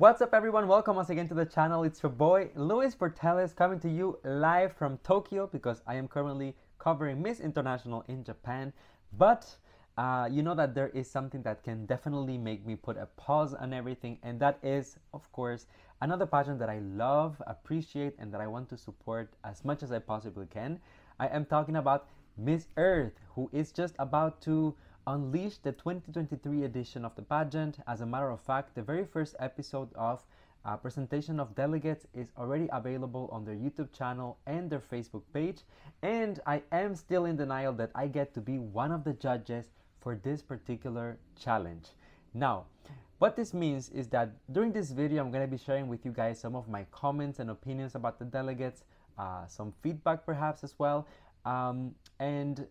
What's up, everyone? Welcome once again to the channel. It's your boy Luis Portelles coming to you live from Tokyo because I am currently covering Miss International in Japan. But you know that there is something that can definitely make me put a pause on everything, and that is, of course, another pageant that I love, appreciate, and that I want to support as much as I possibly can. I am talking about Miss Earth, who is just about to unleash the 2023 edition of the pageant. As a matter of fact, the very first episode of Presentation of Delegates is already available on their YouTube channel and their Facebook page, and I am still in denial that I get to be one of the judges for this particular challenge. Now, what this means is that during this video, I'm going to be sharing with you guys some of my comments and opinions about the delegates, some feedback perhaps as well, and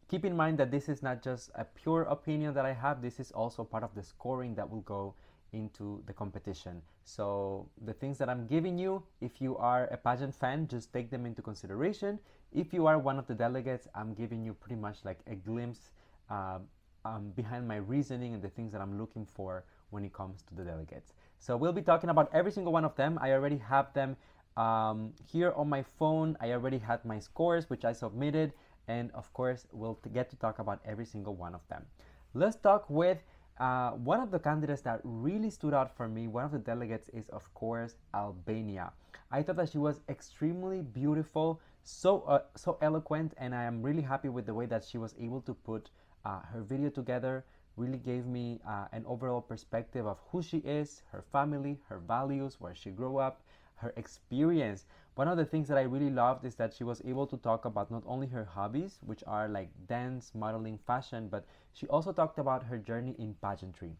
keep in mind that this is not just a pure opinion that I have. This is also part of the scoring that will go into the competition. So the things that I'm giving you, if you are a pageant fan, just take them into consideration. If you are one of the delegates, I'm giving you pretty much like a glimpse behind my reasoning and the things that I'm looking for when it comes to the delegates. So we'll be talking about every single one of them. I already have them here on my phone. I already had my scores, which I submitted. And of course, we'll get to talk about every single one of them. Let's talk with one of the candidates that really stood out for me. One of the delegates is, of course, Albania. I thought that she was extremely beautiful, so eloquent, and I am really happy with the way that she was able to put her video together. Really gave me an overall perspective of who she is, her family, her values, where she grew up, her experience. One of the things that I really loved is that she was able to talk about not only her hobbies, which are like dance, modeling, fashion, but she also talked about her journey in pageantry,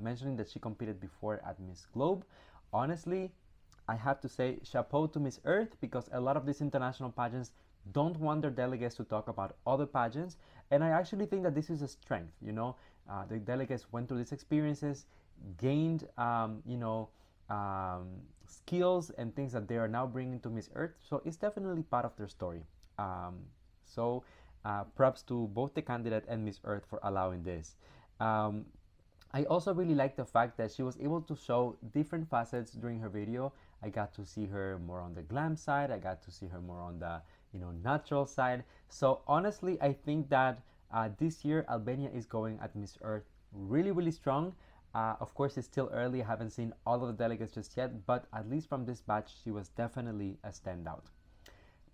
mentioning that she competed before at Miss Globe. Honestly, I have to say chapeau to Miss Earth, because a lot of these international pageants don't want their delegates to talk about other pageants, and I actually think that this is a strength. You know, the delegates went through these experiences, gained skills and things that they are now bringing to Miss Earth. So it's definitely part of their story. Props to both the candidate and Miss Earth for allowing this. I also really like the fact that she was able to show different facets during her video. I got to see her more on the glam side. I got to see her more on the natural side. So honestly, I think that this year Albania is going at Miss Earth really strong. Of course, it's still early. I haven't seen all of the delegates just yet, but at least from this batch, she was definitely a standout.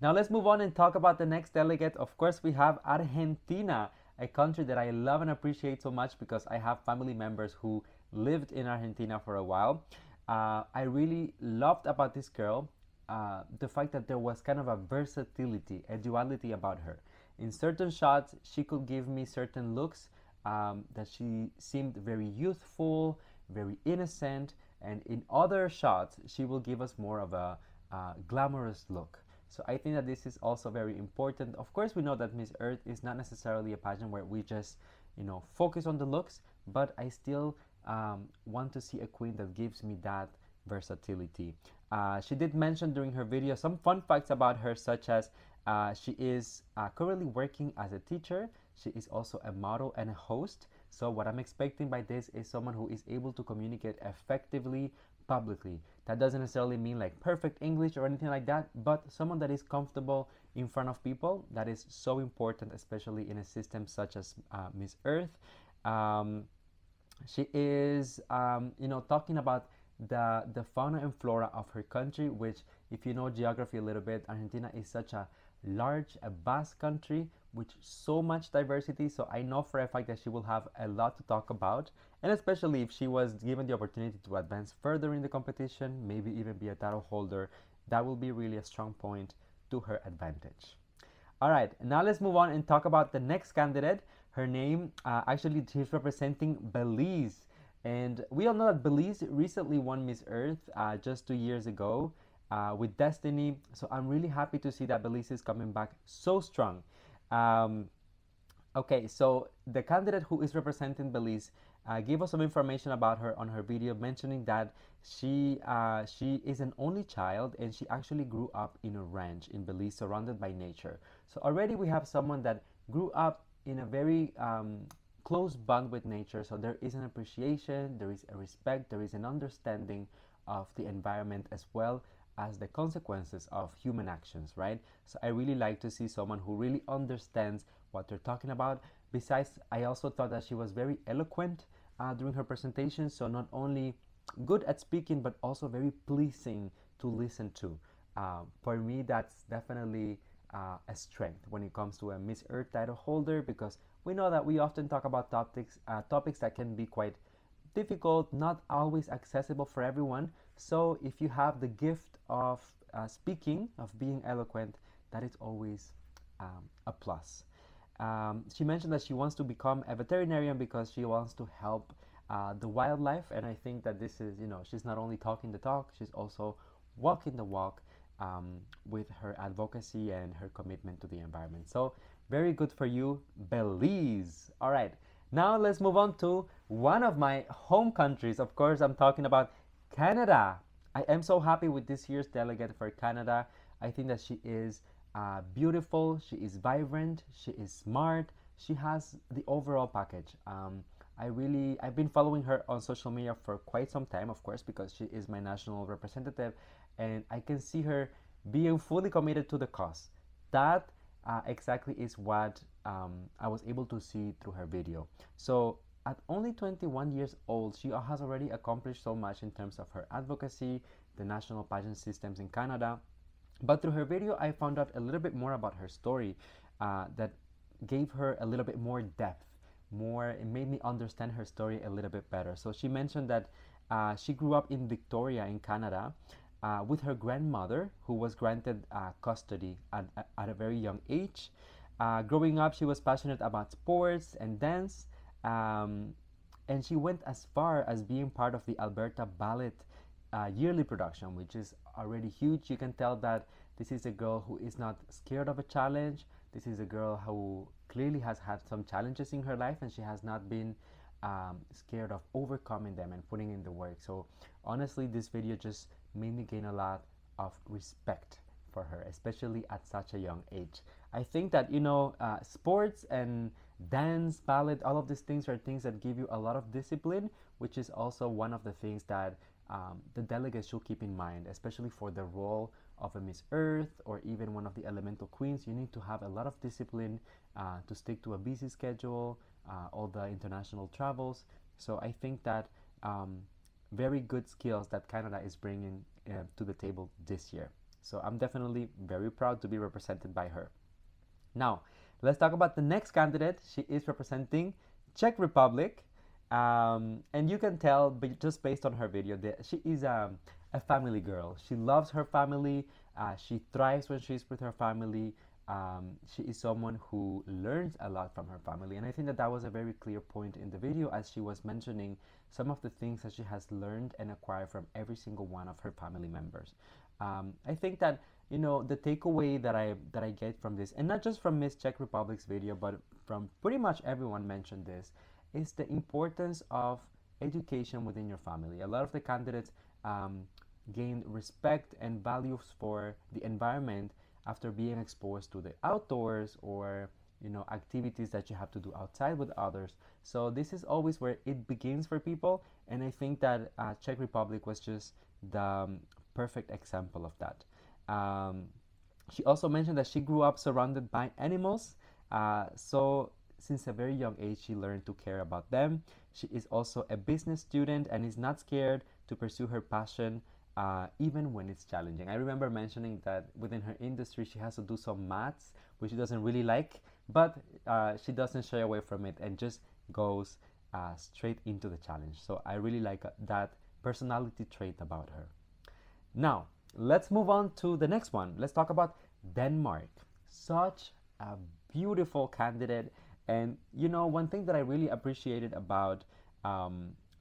Now let's move on and talk about the next delegate. Of course, we have Argentina, a country that I love and appreciate so much because I have family members who lived in Argentina for a while. I really loved about this girl the fact that there was kind of a versatility, a duality about her. In certain shots, she could give me certain looks, that she seemed very youthful, very innocent, and in other shots she will give us more of a glamorous look. So I think that this is also very important. Of course, we know that Miss Earth is not necessarily a pageant where we just focus on the looks, but I still want to see a queen that gives me that versatility. She did mention during her video some fun facts about her, such as she is currently working as a teacher. She is also a model and a host. So what I'm expecting by this is someone who is able to communicate effectively publicly. That doesn't necessarily mean like perfect English or anything like that, but someone that is comfortable in front of people. That is so important, especially in a system such as Miss Earth. She is, talking about the fauna and flora of her country, which, if you know geography a little bit, Argentina is such a large, a vast country with so much diversity. So I know for a fact that she will have a lot to talk about, and especially if she was given the opportunity to advance further in the competition, maybe even be a title holder, that will be really a strong point to her advantage. All right, now let's move on and talk about the next candidate. Her name, actually, she's representing Belize. And we all know that Belize recently won Miss Earth just 2 years ago with Destiny. So I'm really happy to see that Belize is coming back so strong. Okay, so the candidate who is representing Belize gave us some information about her on her video, mentioning that she is an only child and she actually grew up in a ranch in Belize, surrounded by nature. So already we have someone that grew up in a very close bond with nature. So there is an appreciation, there is a respect, there is an understanding of the environment as well as the consequences of human actions, right? So I really like to see someone who really understands what they're talking about. Besides, I also thought that she was very eloquent during her presentation. So not only good at speaking, but also very pleasing to listen to. For me, that's definitely a strength when it comes to a Miss Earth title holder, because we know that we often talk about topics that can be quite difficult, not always accessible for everyone. So if you have the gift of speaking, of being eloquent, that is always a plus. She mentioned that she wants to become a veterinarian because she wants to help the wildlife, and I think that this is, she's not only talking the talk, she's also walking the walk with her advocacy and her commitment to the environment. So very good for you, Belize. All right, now let's move on to one of my home countries. Of course, I'm talking about Canada. I am so happy with this year's delegate for Canada. I think that she is beautiful, she is vibrant, she is smart, she has the overall package. I've been following her on social media for quite some time, of course, because she is my national representative, and I can see her being fully committed to the cause. That exactly is what I was able to see through her video. So at only 21 years old, she has already accomplished so much in terms of her advocacy, the national pageant systems in Canada. But through her video, I found out a little bit more about her story that gave her a little bit more depth. It made me understand her story a little bit better. So she mentioned that she grew up in Victoria in Canada with her grandmother, who was granted custody at a very young age. Growing up, she was passionate about sports and dance, and she went as far as being part of the Alberta Ballet yearly production, which is already huge. You can tell that this is a girl who is not scared of a challenge. This is a girl who clearly has had some challenges in her life, and she has not been scared of overcoming them and putting in the work. So honestly, this video just made me gain a lot of respect for her, especially at such a young age. I think that, sports and dance, ballet, all of these things are things that give you a lot of discipline, which is also one of the things that the delegates should keep in mind, especially for the role of a Miss Earth or even one of the elemental queens. You need to have a lot of discipline to stick to a busy schedule, all the international travels. So I think that very good skills that Canada is bringing to the table this year. So I'm definitely very proud to be represented by her. Now, let's talk about the next candidate. She is representing Czech Republic. And you can tell just based on her video that she is a family girl. She loves her family. She thrives when she's with her family. She is someone who learns a lot from her family. And I think that that was a very clear point in the video, as she was mentioning some of the things that she has learned and acquired from every single one of her family members. I think that, the takeaway that I get from this, and not just from Miss Czech Republic's video, but from pretty much everyone mentioned this, is the importance of education within your family. A lot of the candidates gain respect and values for the environment after being exposed to the outdoors or activities that you have to do outside with others. So this is always where it begins for people, and I think that Czech Republic was just the perfect example of that. She also mentioned that she grew up surrounded by animals, so since a very young age, she learned to care about them. She is also a business student and is not scared to pursue her passion, even when it's challenging. I remember mentioning that within her industry, she has to do some maths, which she doesn't really like, but she doesn't shy away from it and just goes straight into the challenge. So I really like that personality trait about her. Now, let's move on to the next one. Let's talk about Denmark. Such a beautiful candidate. And one thing that I really appreciated about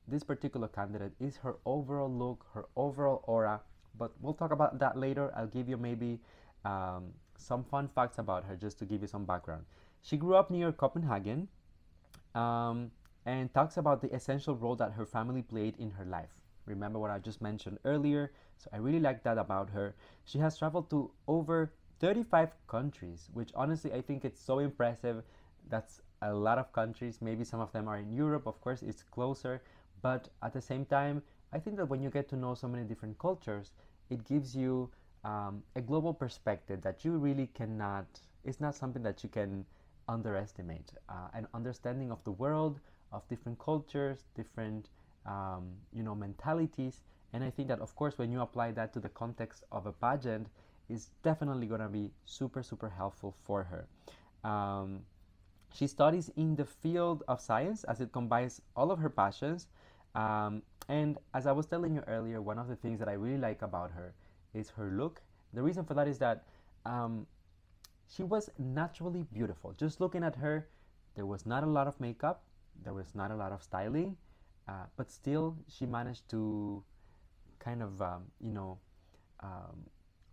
this particular candidate is her overall look, her overall aura. But we'll talk about that later. I'll give you maybe some fun facts about her just to give you some background. She grew up near Copenhagen and talks about the essential role that her family played in her life. Remember what I just mentioned earlier? So I really like that about her. She has traveled to over 35 countries, which honestly I think it's so impressive. That's a lot of countries. Maybe some of them are in Europe, of course, it's closer. But at the same time, I think that when you get to know so many different cultures, it gives you a global perspective that you really cannot, it's not something that you can underestimate. An understanding of the world, of different cultures, different mentalities. And I think that, of course, when you apply that to the context of a pageant, is definitely going to be super, super helpful for her. She studies in the field of science as it combines all of her passions. And as I was telling you earlier, one of the things that I really like about her is her look. The reason for that is that she was naturally beautiful. Just looking at her, there was not a lot of makeup, there was not a lot of styling, but still she managed to kind of,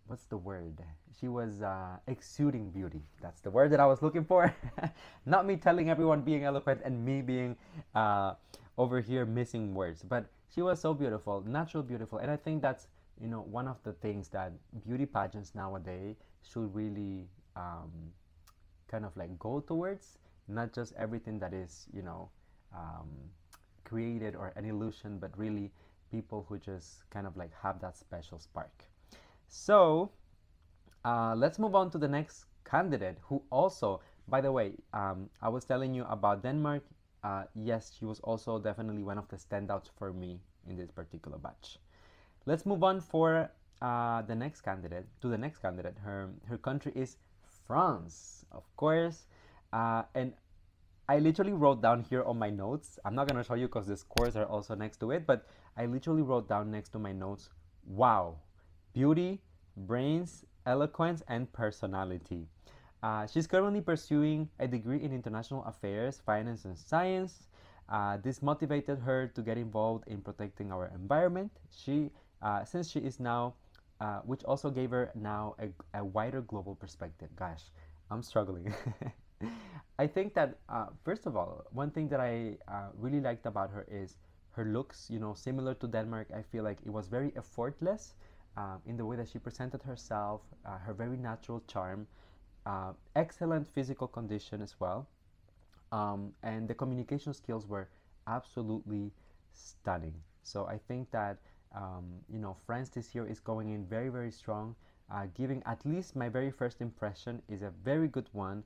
what's the word? She was exuding beauty. That's the word that I was looking for. Not me telling everyone being eloquent and me being over here missing words, but she was so beautiful, natural beautiful. And I think that's, one of the things that beauty pageants nowadays should really kind of like go towards, not just everything that is, created or an illusion, but really people who just kind of like have that special spark. So let's move on to the next candidate, who also, by the way, I was telling you about Denmark. Yes, she was also definitely one of the standouts for me in this particular batch. Let's move on for the next candidate. Her country is France, of course. And I literally wrote down here on my notes. I'm not going to show you because the scores are also next to it, but I literally wrote down next to my notes, wow, beauty, brains, eloquence, and personality. She's currently pursuing a degree in international affairs, finance, and science. This motivated her to get involved in protecting our environment. Since she is now, which also gave her now a wider global perspective. Gosh, I'm struggling. I think that, first of all, one thing that I really liked about her is her looks, similar to Denmark. I feel like it was very effortless in the way that she presented herself, her very natural charm, excellent physical condition as well. And the communication skills were absolutely stunning. So I think that, France this year is going in very, very strong. Giving at least my very first impression is a very good one.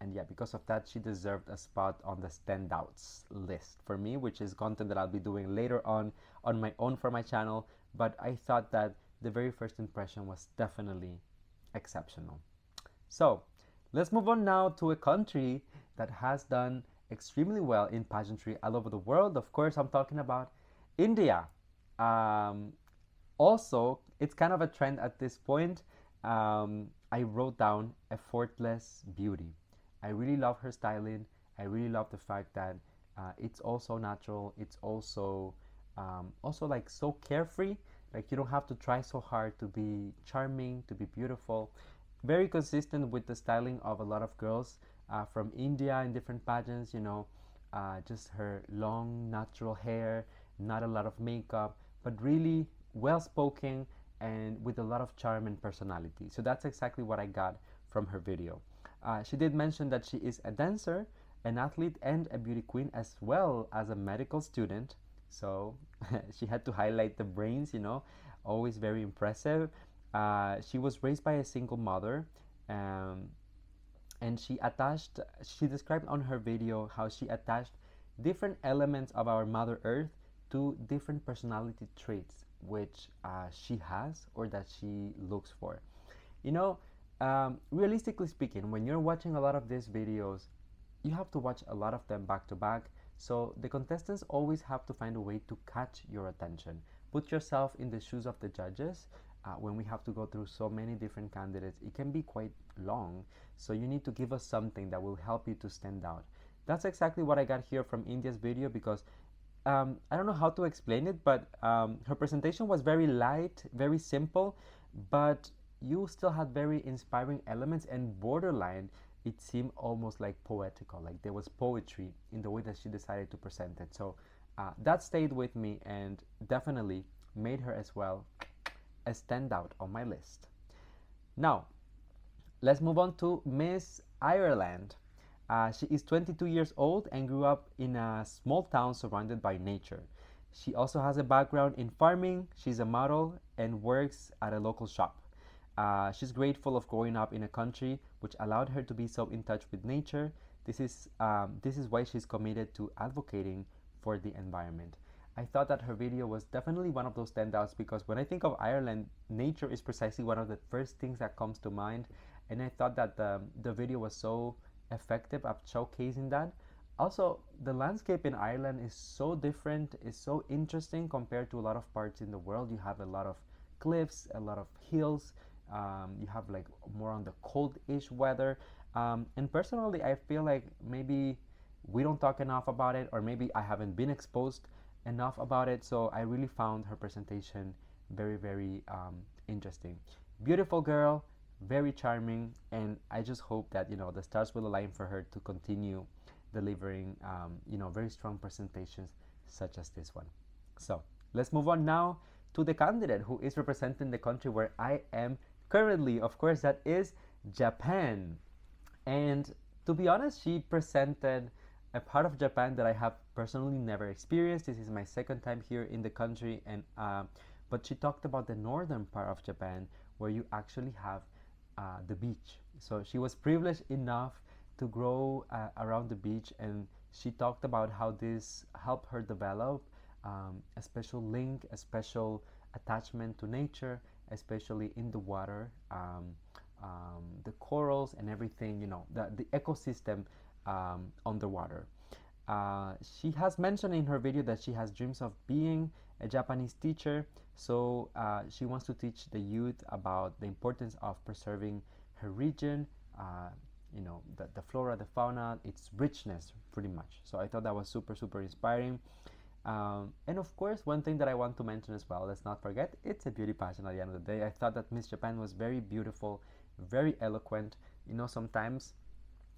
And yeah, because of that, she deserved a spot on the standouts list for me, which is content that I'll be doing later on my own for my channel. But I thought that the very first impression was definitely exceptional. So let's move on now to a country that has done extremely well in pageantry all over the world. Of course, I'm talking about India. Also, it's kind of a trend at this point. I wrote down effortless beauty. I really love her styling. I really love the fact that it's also natural. It's also like so carefree. Like you don't have to try so hard to be charming, to be beautiful. Very consistent with the styling of a lot of girls from India in different pageants. Just her long natural hair, not a lot of makeup, but really well spoken and with a lot of charm and personality. So that's exactly what I got from her video. She did mention that she is a dancer, an athlete, and a beauty queen, as well as a medical student. So she had to highlight the brains, always very impressive. She was raised by a single mother, and she described on her video how she attached different elements of our Mother Earth to different personality traits which she has or that she looks for. Realistically speaking, when you're watching a lot of these videos, you have to watch a lot of them back to back. So the contestants always have to find a way to catch your attention. Put yourself in the shoes of the judges. When we have to go through so many different candidates, it can be quite long. So you need to give us something that will help you to stand out. That's exactly what I got here from India's video, because I don't know how to explain it, but her presentation was very light, very simple, but you still had very inspiring elements, and borderline, it seemed almost like poetical, like there was poetry in the way that she decided to present it. So that stayed with me and definitely made her as well a standout on my list. Now, let's move on to Miss Ireland. She is 22 years old and grew up in a small town surrounded by nature. She also has a background in farming. She's a model and works at a local shop. She's grateful of growing up in a country which allowed her to be so in touch with nature. This is why she's committed to advocating for the environment. I thought that her video was definitely one of those standouts because when I think of Ireland, nature is precisely one of the first things that comes to mind, and I thought that the video was so effective at showcasing that. Also, the landscape in Ireland is so different, is so interesting compared to a lot of parts in the world. You have a lot of cliffs, a lot of hills. You have like more on the cold-ish weather. And personally, I feel like maybe we don't talk enough about it, or maybe I haven't been exposed enough about it. So I really found her presentation very, very interesting. Beautiful girl, very charming, and I just hope that the stars will align for her to continue delivering very strong presentations such as this one. So let's move on now to the candidate who is representing the country where I am currently. Of course, that is Japan. And to be honest, she presented a part of Japan that I have personally never experienced. This is my second time here in the country, and but she talked about the northern part of Japan where you actually have the beach. So she was privileged enough to grow around the beach, and she talked about how this helped her develop a special link, a special attachment to nature, especially in the water, the corals and everything, the ecosystem underwater. She has mentioned in her video that she has dreams of being a Japanese teacher, so she wants to teach the youth about the importance of preserving her region, the flora, the fauna, its richness, pretty much. So I thought that was super, super inspiring. And of course, one thing that I want to mention as well, let's not forget, it's a beauty pageant at the end of the day. I thought that Miss Japan was very beautiful, very eloquent. Sometimes,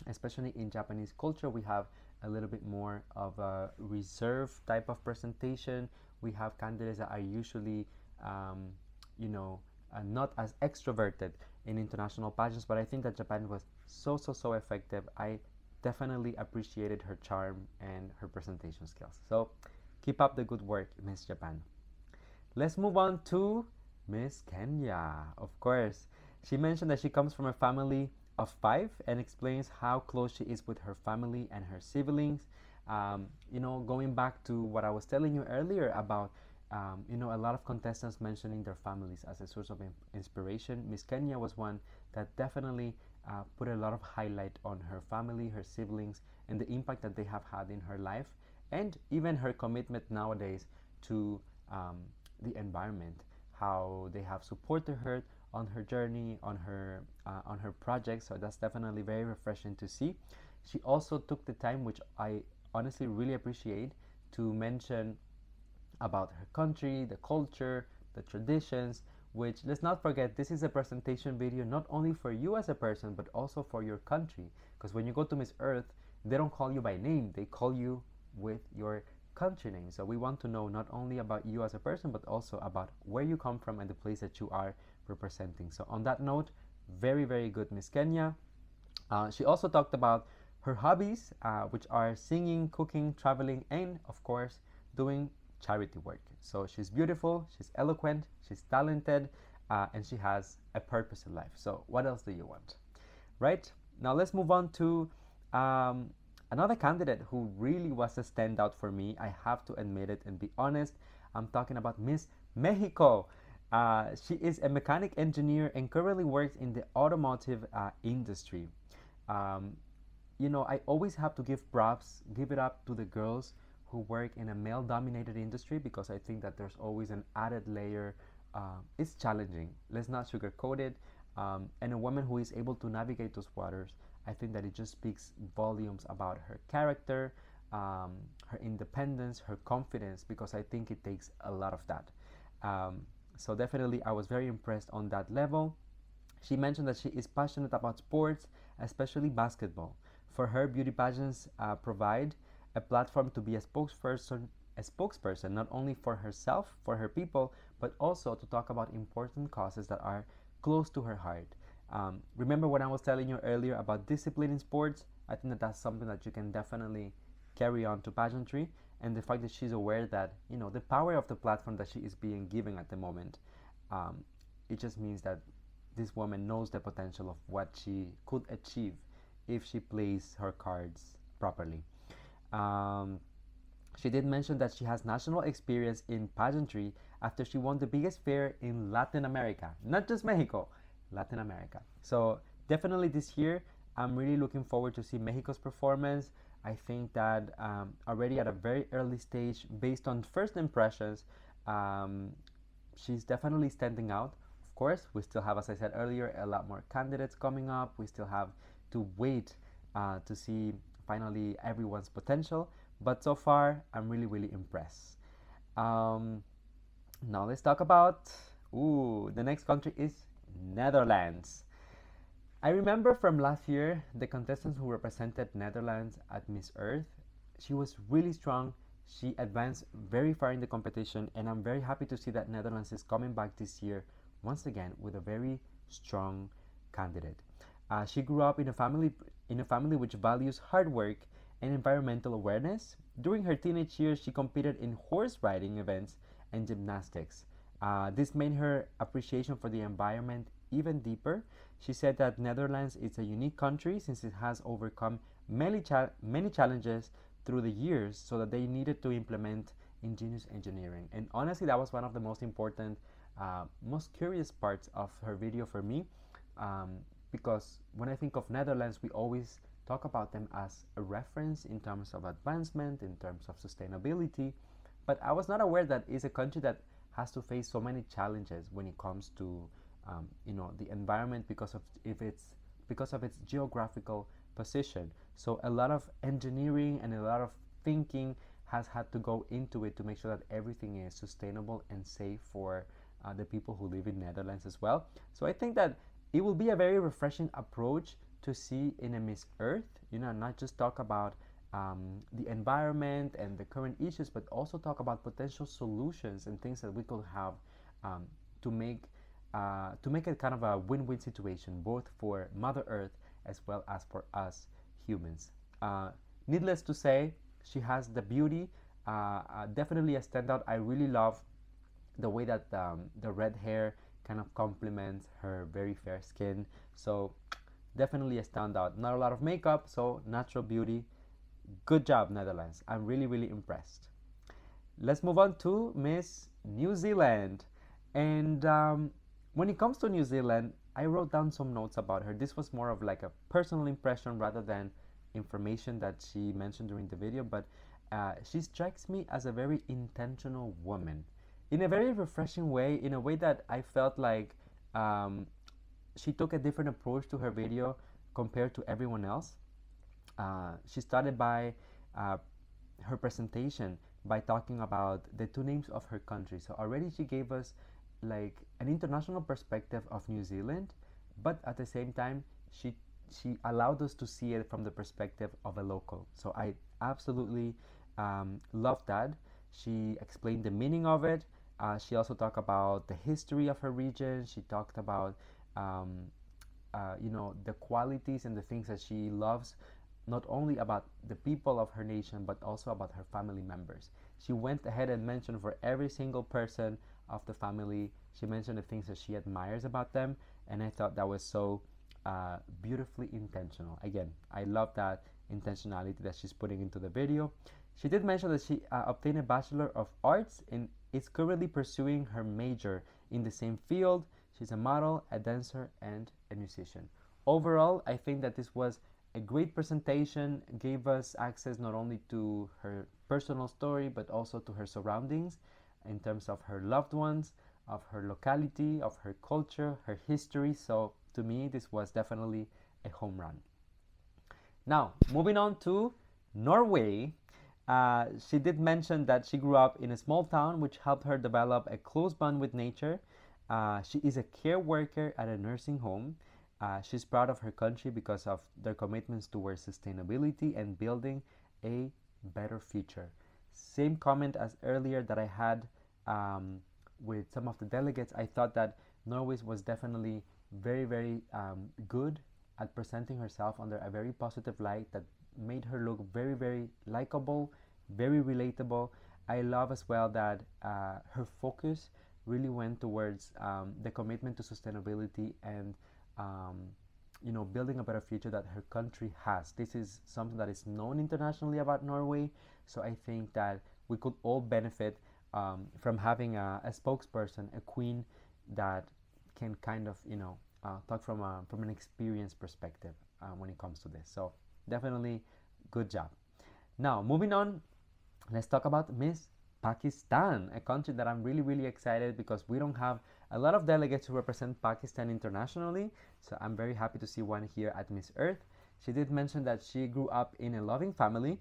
especially in Japanese culture, we have a little bit more of a reserved type of presentation. We have candidates that are usually, not as extroverted in international pageants, but I think that Japan was so, so, so effective. I definitely appreciated her charm and her presentation skills. So keep up the good work, Miss Japan. Let's move on to Miss Kenya. Of course, she mentioned that she comes from a family of 5 and explains how close she is with her family and her siblings. Going back to what I was telling you earlier about a lot of contestants mentioning their families as a source of inspiration. Miss Kenya was one that definitely put a lot of highlight on her family, her siblings, and the impact that they have had in her life, and even her commitment nowadays to the environment, how they have supported her on her journey, on her projects. So that's definitely very refreshing to see. She also took the time, which I honestly really appreciate, to mention about her country, the culture, the traditions, which, let's not forget, this is a presentation video not only for you as a person, but also for your country. Because when you go to Miss Earth, they don't call you by name, they call you with your country name. So we want to know not only about you as a person, but also about where you come from and the place that you are representing. So on that note, very, very good, Miss Kenya. She also talked about her hobbies, which are singing, cooking, traveling, and of course, doing charity work. So she's beautiful, she's eloquent, she's talented, and she has a purpose in life. So what else do you want? Right? Now let's move on to another candidate who really was a standout for me. I have to admit it and be honest. I'm talking about Miss Mexico. She is a mechanic engineer and currently works in the automotive industry. I always have to give it up to the girls who work in a male-dominated industry, because I think that there's always an added layer. It's challenging. Let's not sugarcoat it. And a woman who is able to navigate those waters, I think that it just speaks volumes about her character, her independence, her confidence, because I think it takes a lot of that. So definitely, I was very impressed on that level. She mentioned that she is passionate about sports, especially basketball. For her, beauty pageants provide a platform to be a spokesperson not only for herself, for her people, but also to talk about important causes that are close to her heart. Remember when I was telling you earlier about discipline in sports? I think that that's something that you can definitely carry on to pageantry, and the fact that she's aware that, you know, the power of the platform that she is being given at the moment, um, it just means that this woman knows the potential of what she could achieve if she plays her cards properly. Um, she did mention that she has national experience in pageantry after she won the biggest fair in Latin America, not just Mexico, Latin America. So definitely this year, I'm really looking forward to see Mexico's performance. I think that already at a very early stage, based on first impressions, um, she's definitely standing out. Of course, we still have, as I said earlier, a lot more candidates coming up. We still have to wait to see finally everyone's potential. But so far, I'm really, really impressed. Um, Now let's talk about, the next country is Netherlands. I remember from last year the contestants who represented Netherlands at Miss Earth. She was really strong. She advanced very far in the competition, and I'm very happy to see that Netherlands is coming back this year once again with a very strong candidate. She grew up in a family which values hard work and environmental awareness. During her teenage years, she competed in horse riding events and gymnastics. This made her appreciation for the environment even deeper. She said that Netherlands is a unique country since it has overcome many challenges through the years, so that they needed to implement ingenious engineering. And honestly, that was one of the most important, most curious parts of her video for me, um, because when I think of Netherlands, we always talk about them as a reference in terms of advancement, in terms of sustainability, but I was not aware that it's a country that has to face so many challenges when it comes to the environment because of its geographical position. So a lot of engineering and a lot of thinking has had to go into it to make sure that everything is sustainable and safe for the people who live in Netherlands as well. So I think that it will be a very refreshing approach to see in a Miss Earth, not just talk about the environment and the current issues, but also talk about potential solutions and things that we could have um, to make it kind of a win-win situation, both for Mother Earth as well as for us humans. Needless to say, she has the beauty, definitely a standout. I really love the way that the red hair kind of complements her very fair skin. So definitely a standout. Not a lot of makeup, so natural beauty. Good job, Netherlands. I'm really, really impressed. Let's move on to Miss New Zealand. And when it comes to New Zealand, I wrote down some notes about her. This was more of like a personal impression rather than information that she mentioned during the video, but she strikes me as a very intentional woman in a very refreshing way, in a way that I felt like she took a different approach to her video compared to everyone else. She started by her presentation by talking about the two names of her country. So already she gave us like an international perspective of New Zealand, but at the same time she allowed us to see it from the perspective of a local. So I absolutely loved that. She explained the meaning of it. She also talked about the history of her region. She talked about the qualities and the things that she loves, not only about the people of her nation, but also about her family members. She went ahead and mentioned for every single person of the family, she mentioned the things that she admires about them, and I thought that was so beautifully intentional. Again, I love that intentionality that she's putting into the video. She did mention that she obtained a Bachelor of Arts and is currently pursuing her major in the same field. She's a model, a dancer, and a musician. Overall, I think that this was a great presentation, gave us access not only to her personal story, but also to her surroundings in terms of her loved ones, of her locality, of her culture, her history. So to me, this was definitely a home run. Now, moving on to Norway. She did mention that she grew up in a small town, which helped her develop a close bond with nature. She is a care worker at a nursing home. She's proud of her country because of their commitments towards sustainability and building a better future. Same comment as earlier that I had with some of the delegates. I thought that Norway was definitely very, very good at presenting herself under a very positive light that made her look very, very likable, very relatable. I love as well that her focus really went towards the commitment to sustainability and um, building a better future that her country has. This is something that is known internationally about Norway, so I think that we could all benefit from having a spokesperson, a queen that can kind of talk from an experience perspective when it comes to this. So definitely good job. Now moving on, let's talk about Miss Pakistan, a country that I'm really, really excited because we don't have a lot of delegates who represent Pakistan internationally. So I'm very happy to see one here at Miss Earth. She did mention that she grew up in a loving family.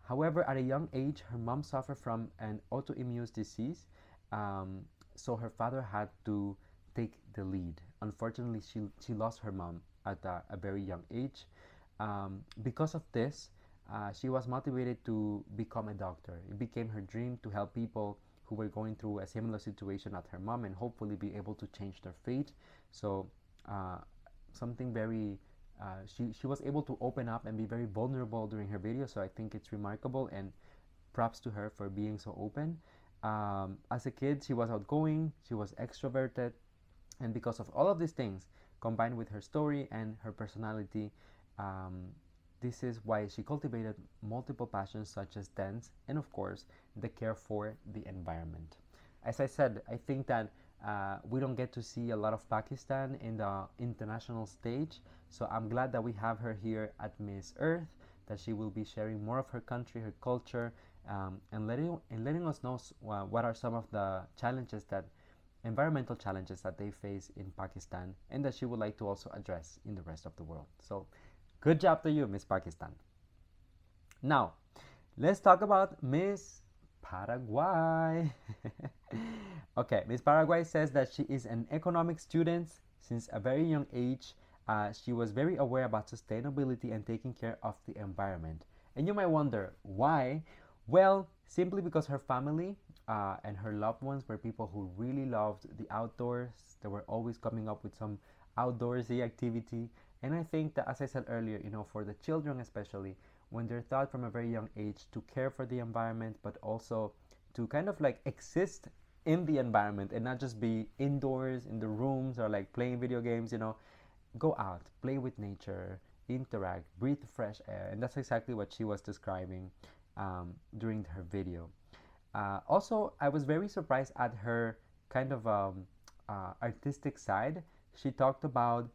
However, at a young age, her mom suffered from an autoimmune disease. So her father had to take the lead. Unfortunately, she lost her mom at a very young age. Because of this, she was motivated to become a doctor. It became her dream to help people who were going through a similar situation at her mom and hopefully be able to change their fate. So something very, she was able to open up and be very vulnerable during her video. So I think it's remarkable and props to her for being so open. As a kid, she was outgoing, she was extroverted, and because of all of these things, combined with her story and her personality, this is why she cultivated multiple passions such as dance and, of course, the care for the environment. As I said, I think that we don't get to see a lot of Pakistan in the international stage, so I'm glad that we have her here at Miss Earth, that she will be sharing more of her country, her culture, and letting us know what are some of the challenges environmental challenges that they face in Pakistan and that she would like to also address in the rest of the world. So good job to you, Miss Pakistan. Now, let's talk about Miss Paraguay. Okay, Miss Paraguay says that she is an economics student since a very young age. She was very aware about sustainability and taking care of the environment. And you might wonder why. Well, simply because her family and her loved ones were people who really loved the outdoors. They were always coming up with some outdoorsy activity. And I think that, as I said earlier, for the children especially, when they're taught from a very young age to care for the environment, but also to kind of like exist in the environment and not just be indoors in the rooms or like playing video games, go out, play with nature, interact, breathe fresh air. And that's exactly what she was describing during her video. Also, I was very surprised at her kind of artistic side. She talked about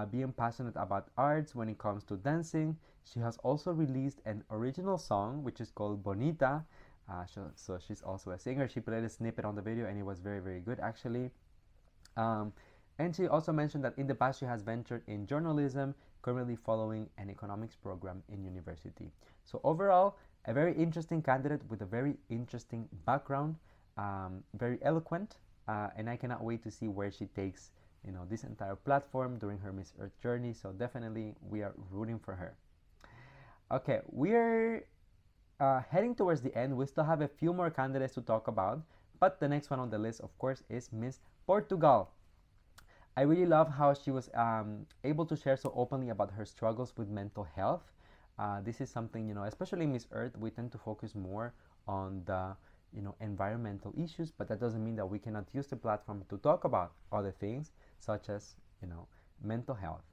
being passionate about arts when it comes to dancing. She has also released an original song which is called Bonita. So she's also a singer. She played a snippet on the video and it was very, very good actually. And she also mentioned that in the past she has ventured in journalism, currently following an economics program in university. So overall, a very interesting candidate with a very interesting background, very eloquent, and I cannot wait to see where she takes this entire platform during her Miss Earth journey. So definitely we are rooting for her. Okay, we're heading towards the end. We still have a few more candidates to talk about, but the next one on the list, of course, is Miss Portugal. I really love how she was able to share so openly about her struggles with mental health. This is something, especially in Miss Earth, we tend to focus more on the environmental issues, but that doesn't mean that we cannot use the platform to talk about other things such as mental health.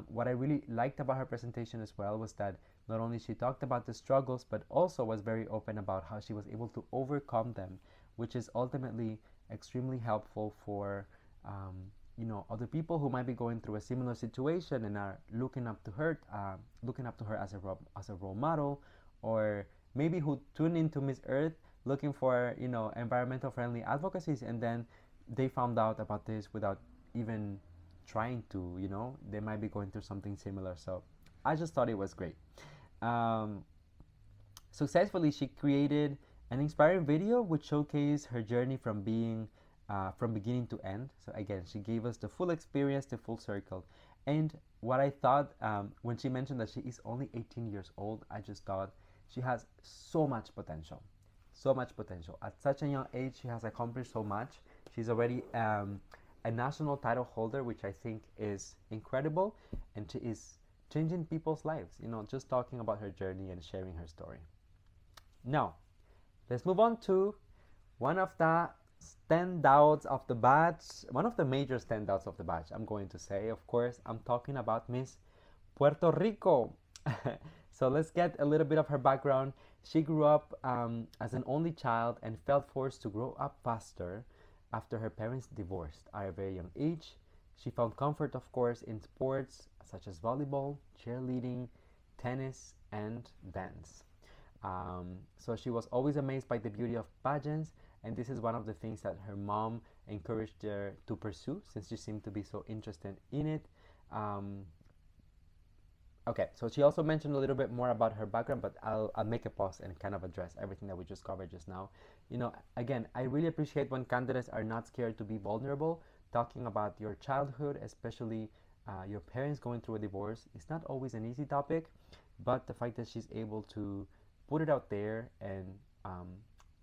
What I really liked about her presentation as well was that not only she talked about the struggles, but also was very open about how she was able to overcome them, which is ultimately extremely helpful for other people who might be going through a similar situation and are looking up to her as a role model, or maybe who tune into Miss Earth looking for environmental friendly advocacies, and then they found out about this without even trying to. They might be going through something similar. So I just thought it was great. Successfully, she created an inspiring video which showcased her journey from beginning to end. So again, she gave us the full experience, the full circle. And what I thought when she mentioned that she is only 18 years old, I just thought she has so much potential. So much potential. At such a young age, she has accomplished so much. She's already a national title holder, which I think is incredible, and she is changing people's lives, just talking about her journey and sharing her story. Now, let's move on to one of the standouts of the batch, one of the major standouts of the batch, I'm going to say. Of course, I'm talking about Miss Puerto Rico. So let's get a little bit of her background. She grew up as an only child and felt forced to grow up faster after her parents divorced at a very young age. She found comfort, of course, in sports such as volleyball, cheerleading, tennis, and dance. So she was always amazed by the beauty of pageants, and this is one of the things that her mom encouraged her to pursue since she seemed to be so interested in it. Okay, so she also mentioned a little bit more about her background, but I'll make a pause and kind of address everything that we just covered just now. Again, I really appreciate when candidates are not scared to be vulnerable. Talking about your childhood, especially your parents going through a divorce, is not always an easy topic, but the fact that she's able to put it out there and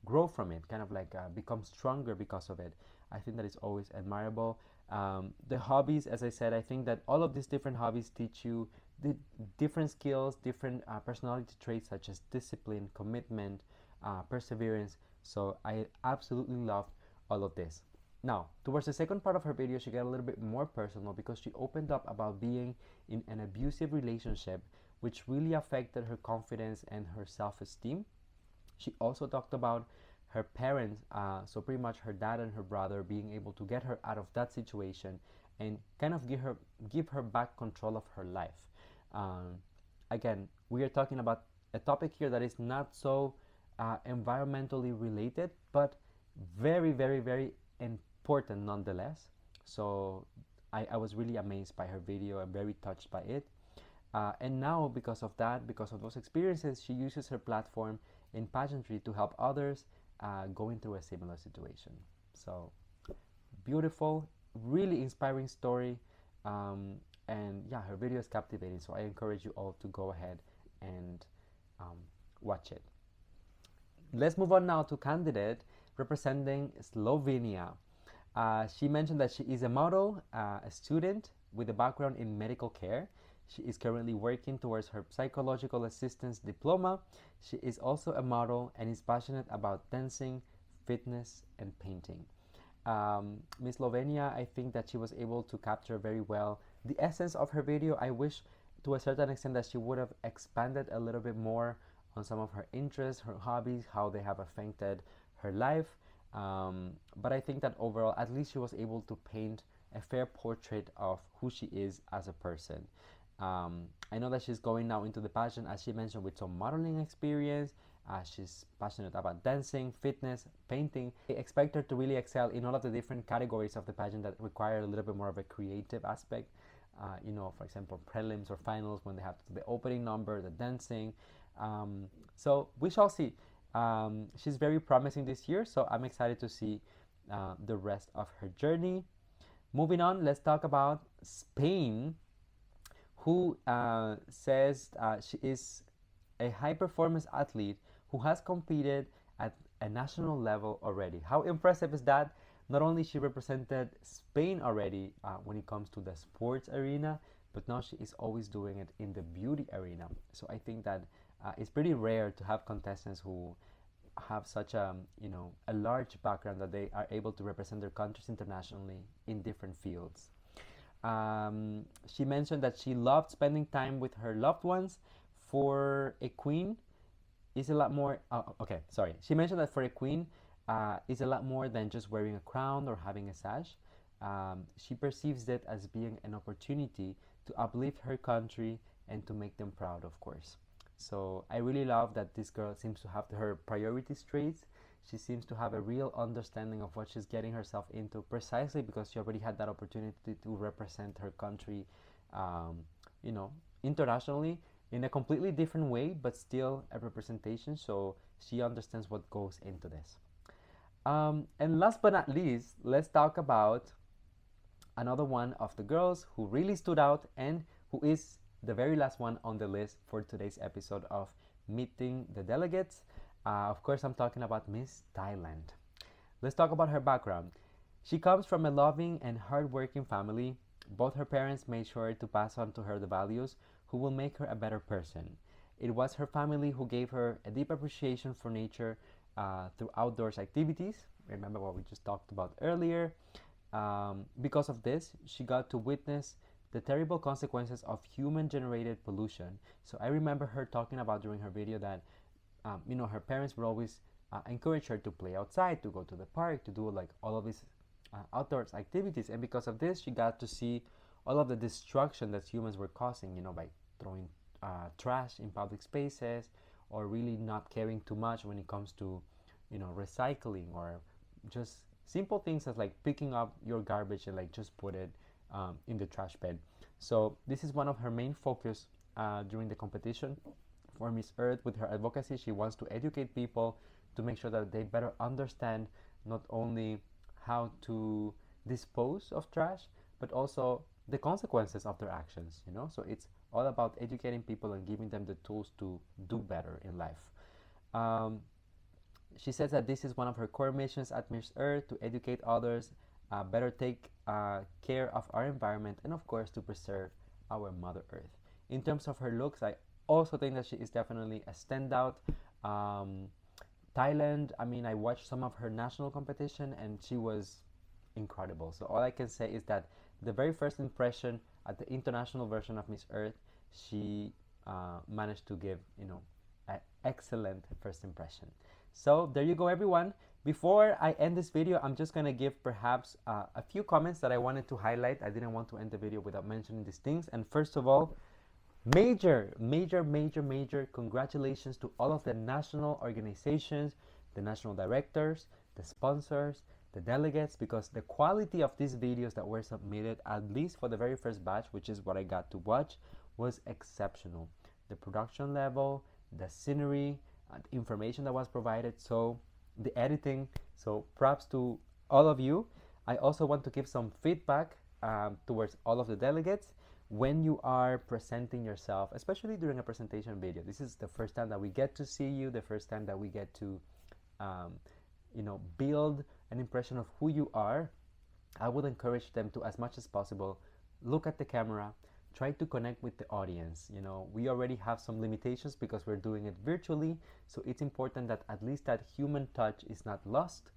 grow from it, kind of like become stronger because of it, I think that is always admirable. The hobbies, as I said, I think that all of these different hobbies teach you the different skills, different personality traits such as discipline, commitment, perseverance. So I absolutely loved all of this. Now, towards the second part of her video, she got a little bit more personal because she opened up about being in an abusive relationship, which really affected her confidence and her self-esteem. She also talked about her parents, so pretty much her dad and her brother, being able to get her out of that situation and kind of give her back control of her life. Again, we are talking about a topic here that is not so environmentally related, but very, very, very important nonetheless. So I was really amazed by her video and very touched by it. And now, because of those experiences, she uses her platform in pageantry to help others going through a similar situation. So beautiful, really inspiring story. And yeah, her video is captivating, so I encourage you all to go ahead and watch it. Let's move on now to candidate representing Slovenia. She mentioned that she is a model, a student with a background in medical care. She is currently working towards her psychological assistance diploma. She is also a model and is passionate about dancing, fitness, and painting. Miss Slovenia, I think that she was able to capture very well the essence of her video. I wish to a certain extent that she would have expanded a little bit more on some of her interests, her hobbies, how they have affected her life. But I think that overall, at least she was able to paint a fair portrait of who she is as a person. I know that she's going now into the pageant, as she mentioned, with some modeling experience. She's passionate about dancing, fitness, painting. I expect her to really excel in all of the different categories of the pageant that require a little bit more of a creative aspect. For example, prelims or finals when they have the opening number, the dancing. So we shall see. She's very promising this year, so I'm excited to see the rest of her journey. Moving on, let's talk about Spain, who says she is a high-performance athlete who has competed at a national level already. How impressive is that? Not only she represented Spain already when it comes to the sports arena, but now she is always doing it in the beauty arena. So I think that it's pretty rare to have contestants who have such a large background that they are able to represent their countries internationally in different fields. She mentioned that she loved spending time with her loved ones. For a queen, is a lot more. She mentioned that for a queen, is a lot more than just wearing a crown or having a sash. She perceives it as being an opportunity to uplift her country and to make them proud, of course. So I really love that this girl seems to have her priorities straight. She seems to have a real understanding of what she's getting herself into, precisely because she already had that opportunity to represent her country, internationally in a completely different way, but still a representation. So she understands what goes into this. And last but not least, let's talk about another one of the girls who really stood out and who is the very last one on the list for today's episode of Meeting the Delegates. Of course, I'm talking about Miss Thailand. Let's talk about her background. She comes from a loving and hardworking family. Both her parents made sure to pass on to her the values who will make her a better person. It was her family who gave her a deep appreciation for nature through outdoors activities. Remember what we just talked about earlier. Because of this, she got to witness the terrible consequences of human-generated pollution. So I remember her talking about during her video that her parents would always encourage her to play outside, to go to the park, to do like all of these outdoors activities. And because of this, she got to see all of the destruction that humans were causing, by throwing trash in public spaces, or really not caring too much when it comes to, recycling, or just simple things as like picking up your garbage and like just put it in the trash bin. So this is one of her main focus during the competition for Miss Earth. With her advocacy, she wants to educate people to make sure that they better understand not only how to dispose of trash, but also the consequences of their actions, So it's all about educating people and giving them the tools to do better in life. She says that this is one of her core missions at Miss Earth, to educate others, better take care of our environment, and of course to preserve our Mother Earth. In terms of her looks, I also think that she is definitely a standout. Thailand, I watched some of her national competition and she was incredible. So all I can say is that the very first impression at the international version of Miss Earth, she managed to give, an excellent first impression. So there you go, everyone. Before I end this video, I'm just gonna give perhaps a few comments that I wanted to highlight. I didn't want to end the video without mentioning these things. And first of all, major congratulations to all of the national organizations, the national directors, the sponsors, the delegates, because the quality of these videos that were submitted, at least for the very first batch, which is what I got to watch, was exceptional. The production level, the scenery, the information that was provided, so the editing, so props to all of you. I also want to give some feedback towards all of the delegates. When you are presenting yourself, especially during a presentation video, this is the first time that we get to see you, the first time that we get to build an impression of who you are. I would encourage them to, as much as possible, look at the camera, try to connect with the audience. We already have some limitations because we're doing it virtually, so it's important that at least that human touch is not lost.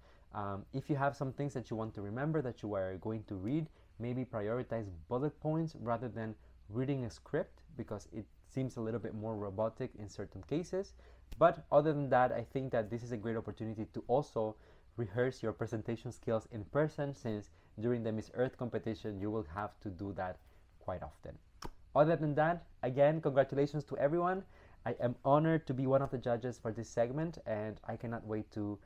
If you have some things that you want to remember that you are going to read, maybe prioritize bullet points rather than reading a script, because it seems a little bit more robotic in certain cases. But other than that, I think that this is a great opportunity to also rehearse your presentation skills in person, since during the Miss Earth competition you will have to do that quite often. Other than that, again, congratulations to everyone. I am honored to be one of the judges for this segment, and I cannot wait to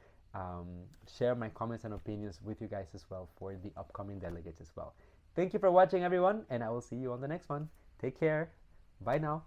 share my comments and opinions with you guys as well for the upcoming delegates as well. Thank you for watching, everyone, and I will see you on the next one. Take care. Bye now.